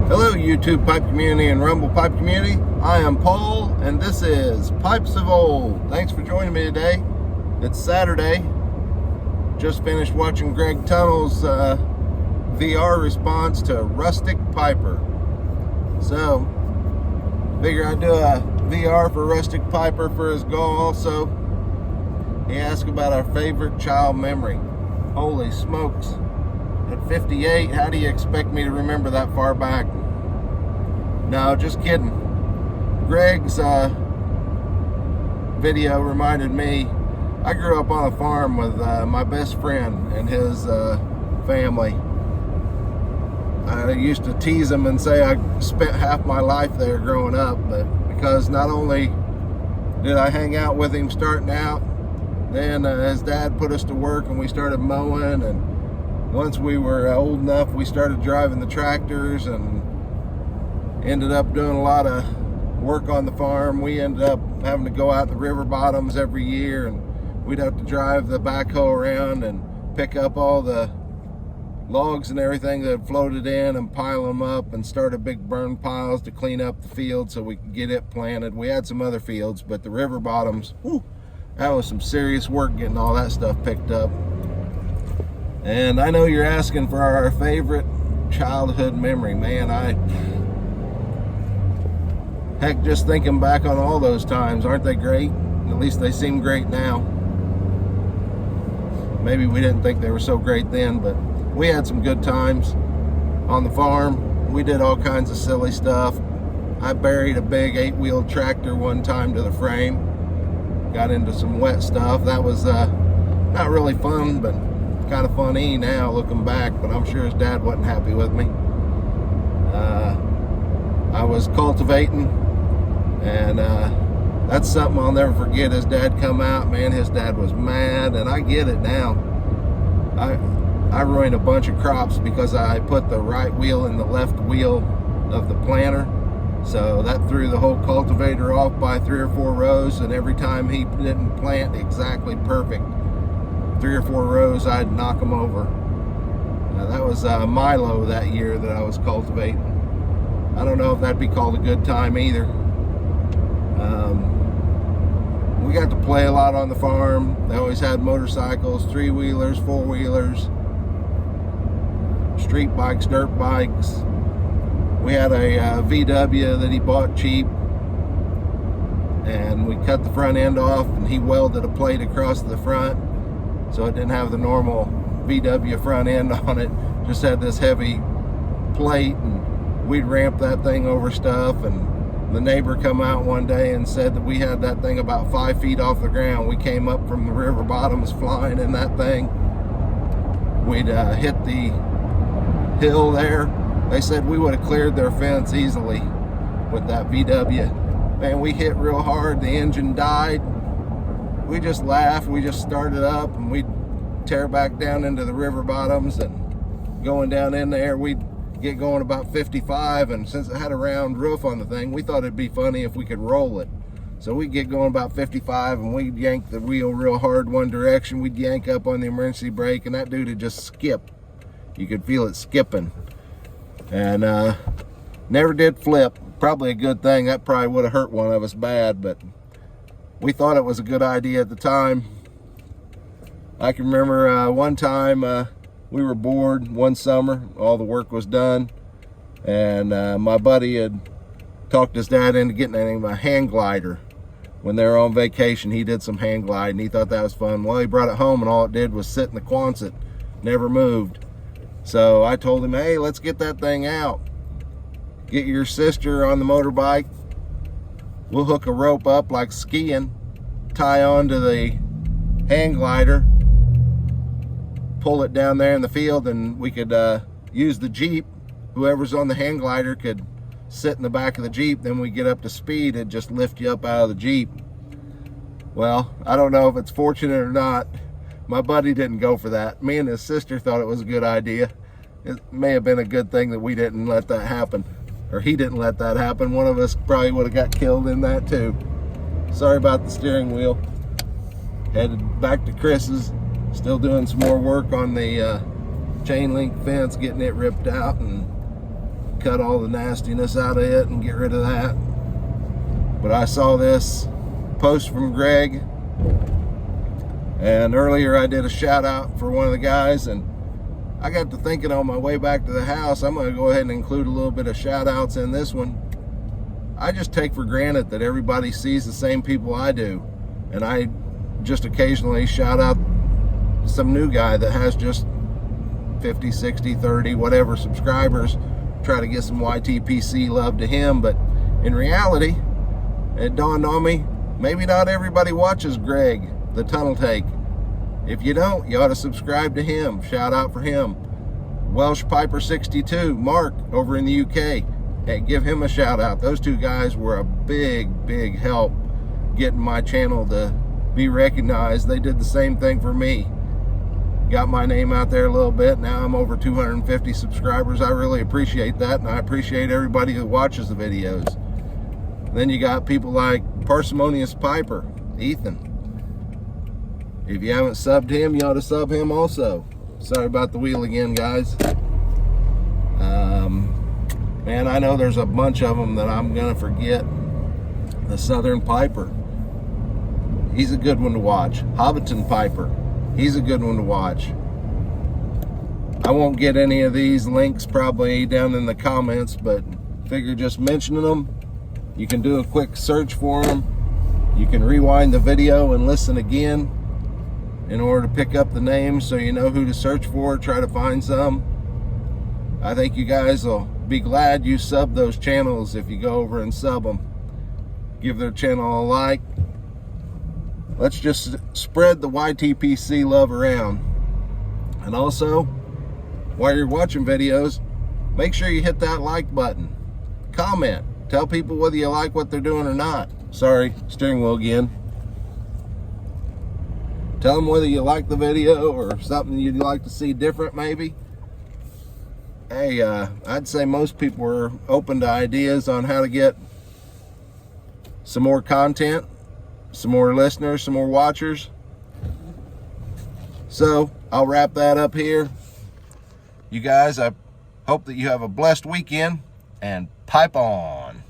Hello YouTube pipe community and Rumble pipe community. I am Paul and this is Pipes of Old. Thanks for joining me today. It's Saturday. Just finished watching Greg Tunnel's VR response to Rustic Piper. So, figure I'd do a VR for Rustic Piper for his goal also. He asked about our favorite child memory. Holy smokes. At 58, how do you expect me to remember that far back? No, just kidding. Greg's video reminded me, I grew up on a farm with my best friend and his family. I used to tease him and say I spent half my life there growing up, but because not only did I hang out with him starting out, then his dad put us to work and we started mowing, and once we were old enough, we started driving the tractors and ended up doing a lot of work on the farm. We ended up having to go out the river bottoms every year, and we'd have to drive the backhoe around and pick up all the logs and everything that had floated in and pile them up and start big burn piles to clean up the field so we could get it planted. We had some other fields, but the river bottoms, whew, that was some serious work getting all that stuff picked up. And I know you're asking for our favorite childhood memory. Man, heck, just thinking back on all those times, aren't they great? At least they seem great now. Maybe we didn't think they were so great then, but we had some good times on the farm. We did all kinds of silly stuff. I buried a big 8-wheel tractor one time to the frame. Got into some wet stuff. That was not really fun, but kind of funny now looking back, but I'm sure his dad wasn't happy with me. I was cultivating, and that's something I'll never forget. His dad come out, man, his dad was mad, and I get it now. I ruined a bunch of crops because I put the right wheel in the left wheel of the planter, so that threw the whole cultivator off by 3 or 4 rows, and every time he didn't plant exactly perfect, 3 or 4 rows, I'd knock them over. That was Milo that year that I was cultivating. I don't know if that'd be called a good time either. We got to play a lot on the farm. They always had motorcycles, 3-wheelers, 4-wheelers, street bikes, dirt bikes. We had a VW that he bought cheap, and we cut the front end off, and he welded a plate across the front, so it didn't have the normal VW front end on it, just had this heavy plate, and we'd ramp that thing over stuff. And the neighbor come out one day and said that we had that thing about 5 feet off the ground. We came up from the river bottoms flying in that thing. We'd hit the hill there. They said we would have cleared their fence easily with that VW. Man, we hit real hard, the engine died. We just laughed, we just started up, and we'd tear back down into the river bottoms, and going down in there, we'd get going about 55, and since it had a round roof on the thing, we thought it'd be funny if we could roll it. So we'd get going about 55, and we'd yank the wheel real hard one direction, we'd yank up on the emergency brake, and that dude would just skip. You could feel it skipping. And never did flip. Probably a good thing. That probably would have hurt one of us bad, but we thought it was a good idea at the time. I can remember one time we were bored one summer, all the work was done, and my buddy had talked his dad into getting him a hang glider. When they were on vacation, he did some hang gliding. He thought that was fun. Well, he brought it home, and all it did was sit in the Quonset, never moved. So I told him, hey, let's get that thing out. Get your sister on the motorbike. We'll hook a rope up like skiing, tie onto the hang glider, pull it down there in the field, and we could use the Jeep. Whoever's on the hang glider could sit in the back of the Jeep. Then we get up to speed, it'd just lift you up out of the Jeep. Well, I don't know if it's fortunate or not. My buddy didn't go for that. Me and his sister thought it was a good idea. It may have been a good thing that we didn't let that happen, or he didn't let that happen. One of us probably would have got killed in that too. Sorry about the steering wheel. Headed back to Chris's, still doing some more work on the chain link fence, getting it ripped out and cut all the nastiness out of it and get rid of that. But I saw this post from Greg, and earlier I did a shout out for one of the guys, and I got to thinking on my way back to the house, I'm going to go ahead and include a little bit of shout outs in this one. I just take for granted that everybody sees the same people I do, and I just occasionally shout out some new guy that has just 50, 60, 30, whatever subscribers, try to get some YTPC love to him. But in reality, it dawned on me, maybe not everybody watches Greg, the Tunnel Take. If you don't, you ought to subscribe to him. Shout out for him. Welsh Piper 62, Mark over in the UK. Hey, give him a shout out. Those two guys were a big help getting my channel to be recognized. They did the same thing for me. Got my name out there a little bit. Now I'm over 250 subscribers. I really appreciate that, and I appreciate everybody who watches the videos. Then you got people like Parsimonious Piper, Ethan. If you haven't subbed him, you ought to sub him also. Sorry about the wheel again, guys. Man, I know there's a bunch of them that I'm gonna forget. The Southern Piper, he's a good one to watch. Hobbiton Piper, he's a good one to watch. I won't get any of these links probably down in the comments, but figure just mentioning them, you can do a quick search for them. You can rewind the video and listen again in order to pick up the names so you know who to search for, try to find some. I think you guys will be glad you sub those channels if you go over and sub them. Give their channel a like. Let's just spread the YTPC love around. And also, while you're watching videos, make sure you hit that like button. Comment. Tell people whether you like what they're doing or not. Sorry, steering wheel again. Tell them whether you like the video or something you'd like to see different maybe. Hey, I'd say most people are open to ideas on how to get some more content, some more listeners, some more watchers. So I'll wrap that up here. You guys, I hope that you have a blessed weekend, and pipe on.